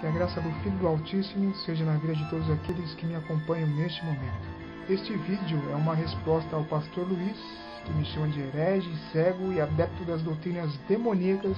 Que a graça do Filho do Altíssimo seja na vida de todos aqueles que me acompanham neste momento. Este vídeo é uma resposta ao pastor Luiz, que me chama de herege, cego e adepto das doutrinas demoníacas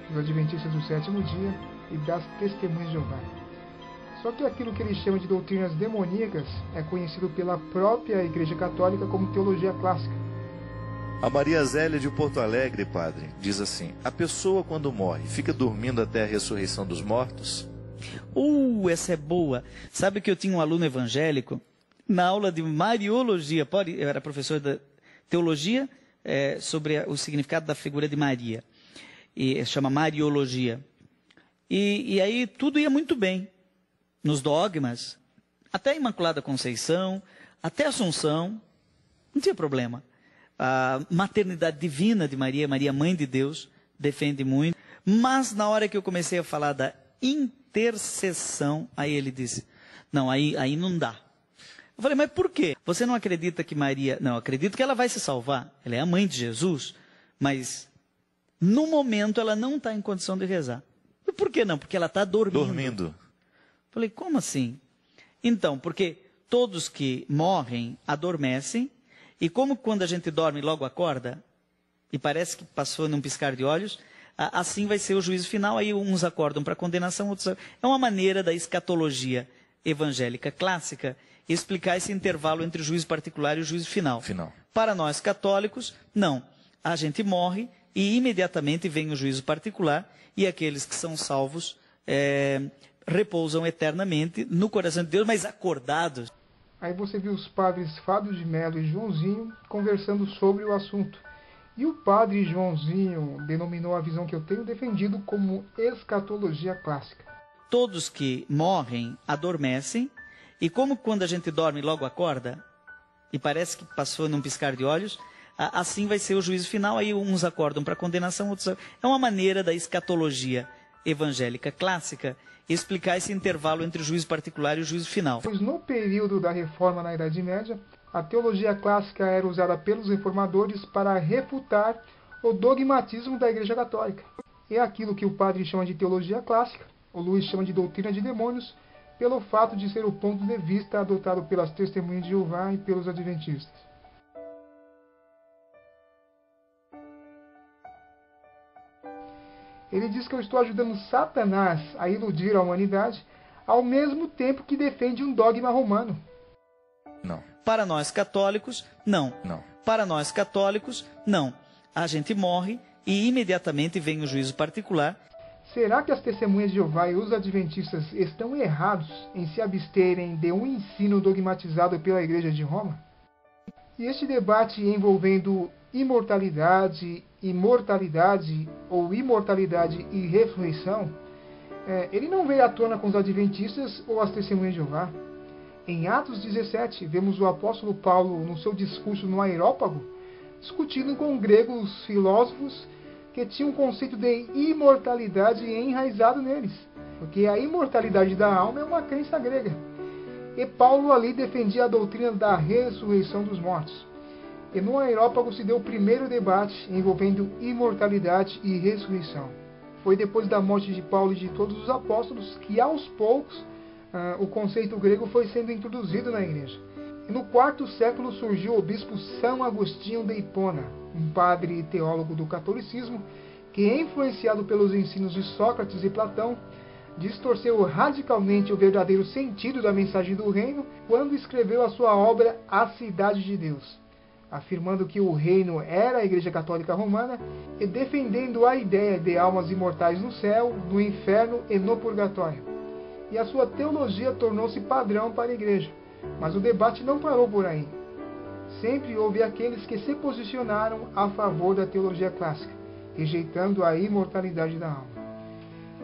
dos Adventistas do Sétimo Dia e das Testemunhas de Jeová. Só que aquilo que ele chama de doutrinas demoníacas é conhecido pela própria Igreja Católica como teologia clássica. A Maria Zélia de Porto Alegre, padre, diz assim: a pessoa quando morre fica dormindo até a ressurreição dos mortos? Essa é boa. Sabe que eu tinha um aluno evangélico na aula de Mariologia, eu era professor de teologia sobre o significado da figura de Maria, e chama Mariologia. E aí tudo ia muito bem, nos dogmas, até a Imaculada Conceição, até a Assunção, não tinha problema. A maternidade divina de Maria, Maria Mãe de Deus, defende muito. Mas na hora que eu comecei a falar da intercessão, aí ele disse, não, aí não dá. Eu falei, mas por quê? Você não acredita que Maria... Não, acredito que ela vai se salvar. Ela é a mãe de Jesus, mas no momento ela não está em condição de rezar. E por que não? Porque ela está dormindo. Eu falei, como assim? Então, porque todos que morrem adormecem, e como quando a gente dorme logo acorda, e parece que passou num piscar de olhos, assim vai ser o juízo final, aí uns acordam para condenação, outros... É uma maneira da escatologia evangélica clássica explicar esse intervalo entre o juízo particular e o juízo final. Para nós católicos, não. A gente morre e imediatamente vem o juízo particular e aqueles que são salvos repousam eternamente no coração de Deus, mas acordados. Aí você viu os padres Fábio de Mello e Joãozinho conversando sobre o assunto. E o padre Joãozinho denominou a visão que eu tenho defendido como escatologia clássica. Todos que morrem adormecem, e como quando a gente dorme logo acorda, e parece que passou num piscar de olhos, assim vai ser o juízo final, aí uns acordam para condenação, outros... É uma maneira da escatologia evangélica clássica explicar esse intervalo entre o juízo particular e o juízo final. Pois no período da Reforma na Idade Média, a teologia clássica era usada pelos reformadores para refutar o dogmatismo da Igreja Católica. É aquilo que o padre chama de teologia clássica, o Luiz chama de doutrina de demônios, pelo fato de ser o ponto de vista adotado pelas Testemunhas de Jeová e pelos Adventistas. Ele diz que eu estou ajudando Satanás a iludir a humanidade, ao mesmo tempo que defende um dogma romano. Não. Para nós católicos, não. Para nós católicos, não. A gente morre e imediatamente vem o juízo particular. Será que as Testemunhas de Jeová e os Adventistas estão errados em se absterem de um ensino dogmatizado pela Igreja de Roma? E este debate envolvendo imortalidade, imortalidade ou imortalidade e ressurreição, ele não veio à tona com os Adventistas ou as Testemunhas de Jeová. Em Atos 17, vemos o apóstolo Paulo, no seu discurso no Areópago, discutindo com gregos filósofos que tinham um conceito de imortalidade enraizado neles, porque a imortalidade da alma é uma crença grega. E Paulo ali defendia a doutrina da ressurreição dos mortos. E no Areópago se deu o primeiro debate envolvendo imortalidade e ressurreição. Foi depois da morte de Paulo e de todos os apóstolos que, aos poucos, o conceito grego foi sendo introduzido na igreja. E no quarto século surgiu o bispo São Agostinho de Hipona, um padre e teólogo do catolicismo, que, influenciado pelos ensinos de Sócrates e Platão, distorceu radicalmente o verdadeiro sentido da mensagem do reino quando escreveu a sua obra A Cidade de Deus, afirmando que o reino era a Igreja Católica Romana e defendendo a ideia de almas imortais no céu, no inferno e no purgatório. E a sua teologia tornou-se padrão para a Igreja. Mas o debate não parou por aí. Sempre houve aqueles que se posicionaram a favor da teologia clássica, rejeitando a imortalidade da alma.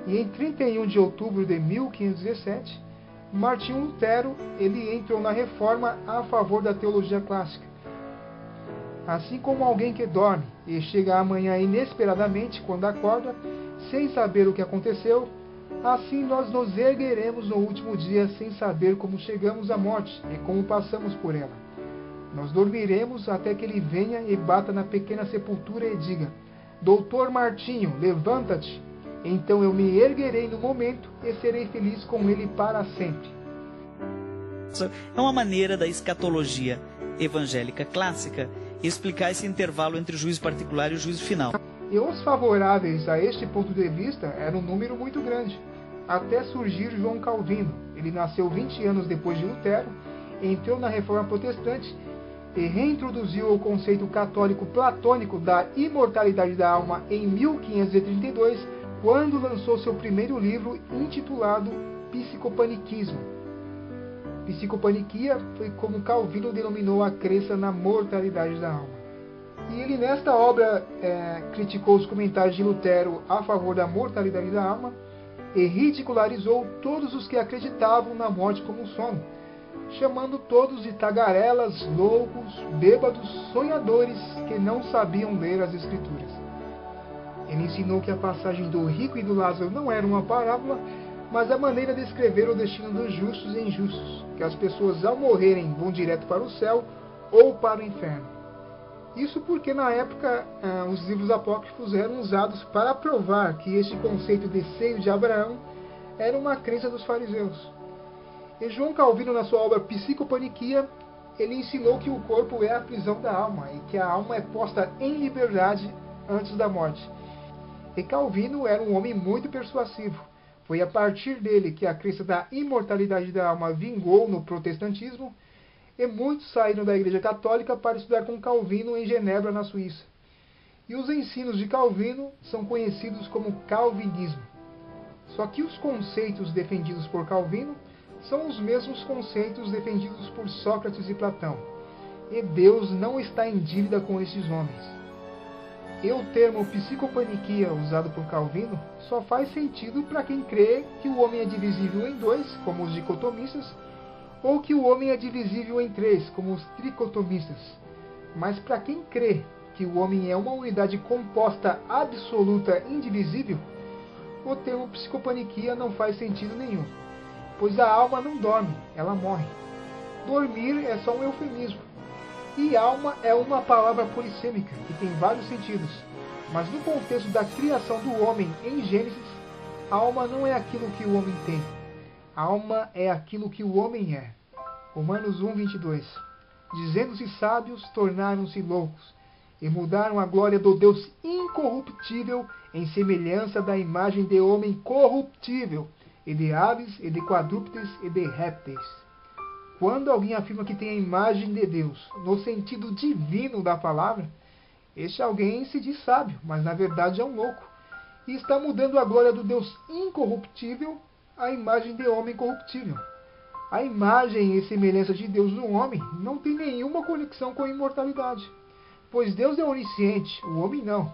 E em 31 de outubro de 1517, Martinho Lutero ele entrou na reforma a favor da teologia clássica. Assim como alguém que dorme e chega amanhã inesperadamente quando acorda, sem saber o que aconteceu, assim nós nos ergueremos no último dia sem saber como chegamos à morte e como passamos por ela. Nós dormiremos até que ele venha e bata na pequena sepultura e diga: Doutor Martinho, levanta-te! Então eu me erguerei no momento e serei feliz com ele para sempre. É uma maneira da escatologia evangélica clássica explicar esse intervalo entre o juízo particular e o juízo final. E os favoráveis a este ponto de vista eram um número muito grande, até surgir João Calvino. Ele nasceu 20 anos depois de Lutero, entrou na Reforma Protestante e reintroduziu o conceito católico platônico da imortalidade da alma em 1532, quando lançou seu primeiro livro intitulado Psicopaniquismo. Psicopaniquia foi como Calvino denominou a crença na mortalidade da alma. E ele nesta obra criticou os comentários de Lutero a favor da mortalidade da alma e ridicularizou todos os que acreditavam na morte como um sono, chamando todos de tagarelas, loucos, bêbados, sonhadores que não sabiam ler as Escrituras. Ele ensinou que a passagem do rico e do Lázaro não era uma parábola, mas a maneira de escrever o destino dos justos e injustos, que as pessoas ao morrerem vão direto para o céu ou para o inferno. Isso porque na época os livros apócrifos eram usados para provar que este conceito de seio de Abraão era uma crença dos fariseus. E João Calvino, na sua obra Psicopaniquia, ele ensinou que o corpo é a prisão da alma e que a alma é posta em liberdade antes da morte. E Calvino era um homem muito persuasivo. Foi a partir dele que a crença da imortalidade da alma vingou no protestantismo, e muitos saíram da Igreja Católica para estudar com Calvino em Genebra, na Suíça. E os ensinos de Calvino são conhecidos como calvinismo. Só que os conceitos defendidos por Calvino são os mesmos conceitos defendidos por Sócrates e Platão, e Deus não está em dívida com esses homens. E o termo psicopaniquia usado por Calvino só faz sentido para quem crê que o homem é divisível em dois, como os dicotomistas, ou que o homem é divisível em três, como os tricotomistas. Mas para quem crê que o homem é uma unidade composta absoluta indivisível, o termo psicopaniquia não faz sentido nenhum, pois a alma não dorme, ela morre. Dormir é só um eufemismo. E alma é uma palavra polissêmica, que tem vários sentidos. Mas no contexto da criação do homem em Gênesis, alma não é aquilo que o homem tem. Alma é aquilo que o homem é. Romanos 1:22. Dizendo-se sábios, tornaram-se loucos, e mudaram a glória do Deus incorruptível em semelhança da imagem de homem corruptível, e de aves, e de quadrúpedes, e de répteis. Quando alguém afirma que tem a imagem de Deus, no sentido divino da palavra, este alguém se diz sábio, mas na verdade é um louco, e está mudando a glória do Deus incorruptível à imagem de homem corruptível. A imagem e semelhança de Deus no homem não tem nenhuma conexão com a imortalidade, pois Deus é onisciente, o homem não.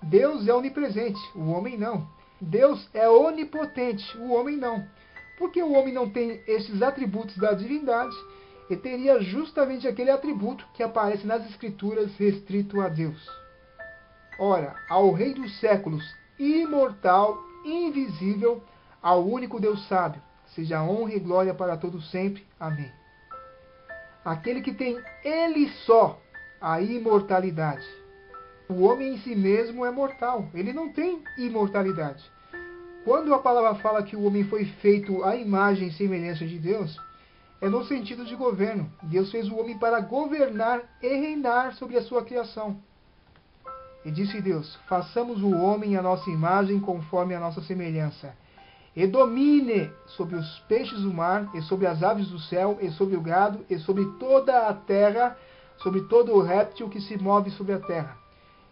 Deus é onipresente, o homem não. Deus é onipotente, o homem não. Porque o homem não tem esses atributos da divindade, e teria justamente aquele atributo que aparece nas Escrituras restrito a Deus. Ora, ao Rei dos séculos, imortal, invisível, ao único Deus sábio, seja honra e glória para todos sempre. Amém. Aquele que tem ele só a imortalidade. O homem em si mesmo é mortal, ele não tem imortalidade. Quando a palavra fala que o homem foi feito à imagem e semelhança de Deus, é no sentido de governo. Deus fez o homem para governar e reinar sobre a sua criação. E disse Deus: façamos o homem à nossa imagem conforme a nossa semelhança, e domine sobre os peixes do mar, e sobre as aves do céu, e sobre o gado, e sobre toda a terra, sobre todo o réptil que se move sobre a terra.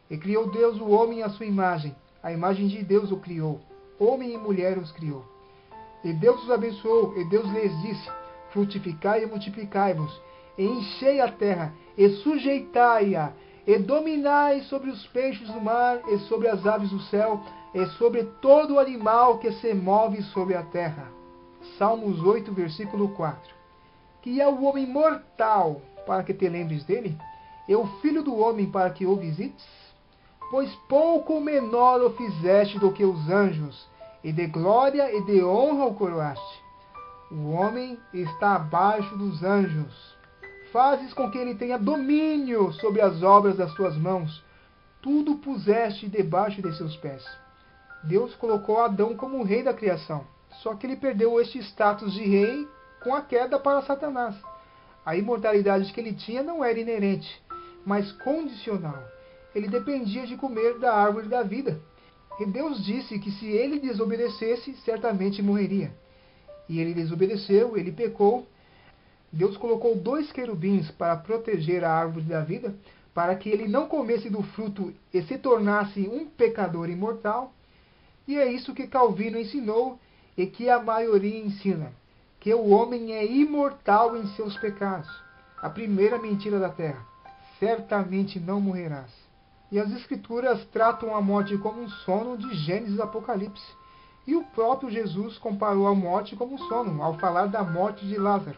E criou Deus o homem à sua imagem, a imagem de Deus o criou. Homem e mulher os criou. E Deus os abençoou, e Deus lhes disse: frutificai e multiplicai-vos, e enchei a terra, e sujeitai-a, e dominai sobre os peixes do mar, e sobre as aves do céu, e sobre todo o animal que se move sobre a terra. Salmos 8, versículo 4. Que é o homem mortal, para que te lembres dele, e o filho do homem, para que o visites? Pois pouco menor o fizeste do que os anjos, e de glória e de honra o coroaste. O homem está abaixo dos anjos. Fazes com que ele tenha domínio sobre as obras das tuas mãos. Tudo puseste debaixo de seus pés. Deus colocou Adão como rei da criação, só que ele perdeu este status de rei com a queda para Satanás. A imortalidade que ele tinha não era inerente, mas condicional. Ele dependia de comer da árvore da vida. E Deus disse que se ele desobedecesse, certamente morreria. E ele desobedeceu, ele pecou. Deus colocou 2 querubins para proteger a árvore da vida, para que ele não comesse do fruto e se tornasse um pecador imortal. E é isso que Calvino ensinou e que a maioria ensina, que o homem é imortal em seus pecados. A primeira mentira da terra: certamente não morrerás. E as Escrituras tratam a morte como um sono de Gênesis e Apocalipse. E o próprio Jesus comparou a morte como um sono, ao falar da morte de Lázaro.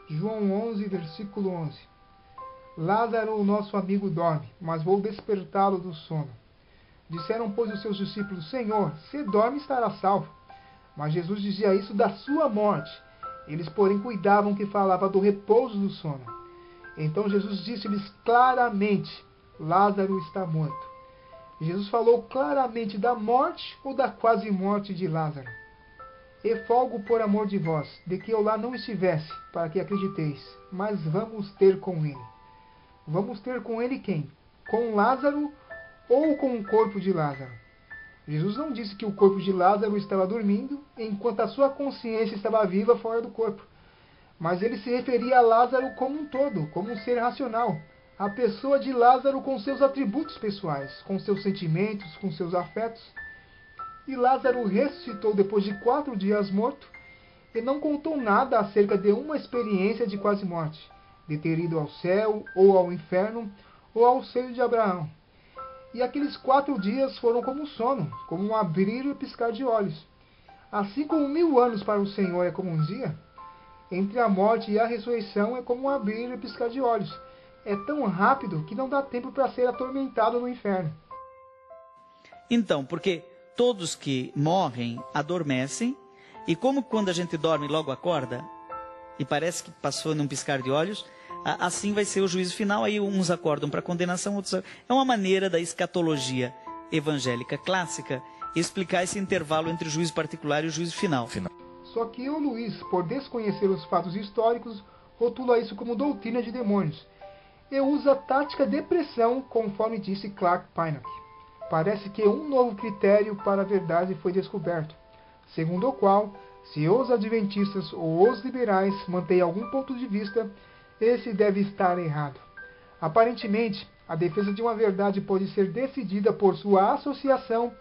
João 11, versículo 11. Lázaro, o nosso amigo, dorme, mas vou despertá-lo do sono. Disseram, pois, os seus discípulos: Senhor, se dorme, estará salvo. Mas Jesus dizia isso da sua morte. Eles, porém, cuidavam que falava do repouso do sono. Então Jesus disse-lhes claramente: Lázaro está morto. Jesus falou claramente da morte ou da quase morte de Lázaro. E folgo por amor de vós, de que eu lá não estivesse, para que acrediteis, mas vamos ter com ele. Vamos ter com ele quem? Com Lázaro ou com o corpo de Lázaro? Jesus não disse que o corpo de Lázaro estava dormindo, enquanto a sua consciência estava viva fora do corpo. Mas ele se referia a Lázaro como um todo, como um ser racional. A pessoa de Lázaro com seus atributos pessoais, com seus sentimentos, com seus afetos. E Lázaro ressuscitou depois de 4 dias morto e não contou nada acerca de uma experiência de quase morte, de ter ido ao céu, ou ao inferno, ou ao seio de Abraão. E aqueles 4 dias foram como um sono, como um abrir e piscar de olhos. Assim como 1000 anos para o Senhor é como um dia, entre a morte e a ressurreição é como um abrir e piscar de olhos. É tão rápido que não dá tempo para ser atormentado no inferno. Então, porque todos que morrem adormecem, e como quando a gente dorme logo acorda, e parece que passou num piscar de olhos, assim vai ser o juízo final. Aí uns acordam para condenação, outros... É uma maneira da escatologia evangélica clássica explicar esse intervalo entre o juízo particular e o juízo final. Só que o Luiz, por desconhecer os fatos históricos, rotula isso como doutrina de demônios, e usa a tática de pressão, conforme disse Clark Pinnock. Parece que um novo critério para a verdade foi descoberto, segundo o qual, se os adventistas ou os liberais mantêm algum ponto de vista, esse deve estar errado. Aparentemente, a defesa de uma verdade pode ser decidida por sua associação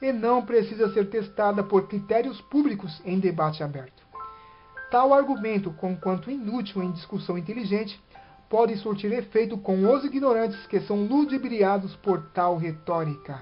e não precisa ser testada por critérios públicos em debate aberto. Tal argumento, conquanto inútil em discussão inteligente, pode surtir efeito com os ignorantes que são ludibriados por tal retórica.